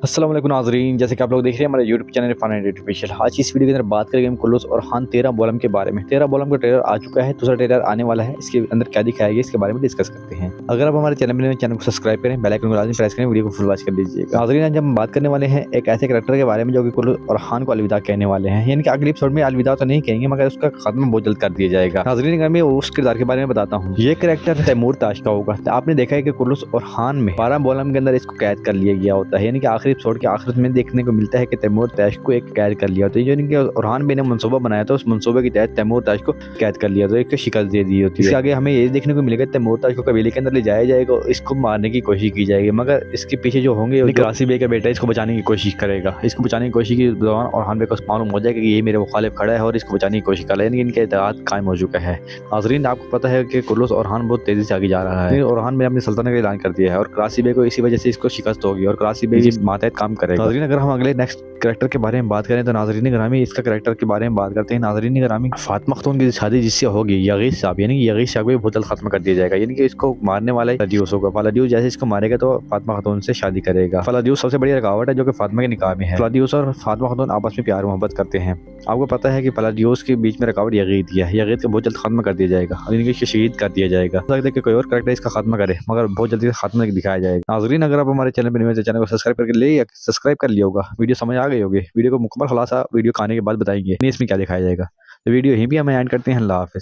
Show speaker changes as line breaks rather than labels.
अस्सलाम वालेकुम नाज़रीन, जैसे कि आप लोग देख रहे हैं हमारे YouTube channel fun and official. आज की इस वीडियो के अंदर बात करेंगे हम कुल्लूस और खान 13 बॉलम के बारे में। 13 बॉलम का ट्रेलर आ चुका है, दूसरा ट्रेलर आने वाला है। इसके अंदर क्या दिखाया गया इसके बारे में डिस्कस करते हैं। अगर आप हमारे चैनल में चैनल को सब्सक्राइब करें, बेल आइकन को लाजमी प्रेस करें, वीडियो को फुल वॉच कर लीजिएगा। नाज़रीन, आज हम बात करने वाले हैं एक ऐसे कैरेक्टर के बारे में जो कि कुल्लू और खान को अलविदा कहने वाले हैं। यानी कि अगले एपिसोड में अलविदा तो नहीं कहेंगे, मगर उसका खात्मा बहुत जल्द कर दिया जाएगा। नाज़रीन, अगर मैं उस किरदार के बारे में बताता हूँ, ये कैरेक्टर तैमूर ताश का होगा। आपने देखा है कि कुल्लूस और खान में 12 बॉलम के अंदर इसको कैद कर लिया गया होता है। यानी कि आखिरी एपिसोड के आखिर में देखने को मिलता है कि तैमूर ताश को एक कैद कर लिया होता है। यानी कि ओरहान बे ने मंसूबा बनाया था, उस मंसूबे के तहत तैमूर ताश को कैद कर लिया, तो एक शिकस्त दे दी होती है। इसके आगे हमें ये देखने को मिलेगा तैमूर ताश को कबीले के अंदर ले जाया जाएगा, इसको मारने की कोशिश की जाएगी, मगर इसके पीछे जो होंगे करासी बे का बेटा इसको बचाने की कोशिश करेगा। इसको बचाने की कोशिश के दौरान ओरहान बे को मालूम हो जाएगा कि ये मेरे मुखालिफ खड़ा है और इसको बचाने की कोशिश कर रहा है। यानी इनका इत्तेहाद कायम हो चुका है। नाज़रीन, आपको पता है कि कुल्लूस ओरहान बहुत तेजी से आगे जा रहा है। ओरहान बे ने अपनी सल्तनत का ऐलान कर दिया है और करासी बे को इसी वजह से इसको शिकस्त होगी और करासी बे इस मातहत काम करेगा। नाज़रीन, अगर हम अगले नेक्स्ट कैरेक्टर के बारे में बात करें तो नाज़रीन ग्रामी इसका कैरेक्टर के बारे में बात करते हैं। नाज़रीन ग्रामी, फातिमा खातून की शादी जिससे होगी यगीस साहब, यानी कि यगीस साहब को बहुत जल्द खत्म कर दिया जाएगा। यानी कि इसको मारने वाला फलादियूस होगा। फलादियूस जैसे इसको मारेगा तो फातिमा खातून से शादी करेगा। फलादियूस सबसे बड़ी रुकावट है जो कि फातिमा के निकाह में है। फलादियूस और फातिमा खातून आपस में प्यार मोहब्बत करते हैं। आपको पता है कि फलादियूस के बीच में रुकावट यगीद है। यगीद को बहुत जल्द खत्म कर दिया जाएगा और इनकी शहीद कर दिया जाएगा। हो सकता है कि कोई और कैरेक्टर इसका खात्मा करे, मगर बहुत जल्दी खात्मा दिखाया जाएगा। नाज़रीन, अगर आप हमारे चैनल पर नए हैं, चैनल को सब्सक्राइब करके ले या सब्सक्राइब कर लिया होगा। वीडियो समझ आ गई होगी। वीडियो को मुकम्मल खुलासा वीडियो खाने के बाद बताएंगे नहीं इसमें क्या दिखाया जाएगा। तो वीडियो यहीं भी हम एंड करते हैं। अल्लाह हाफ़िज़।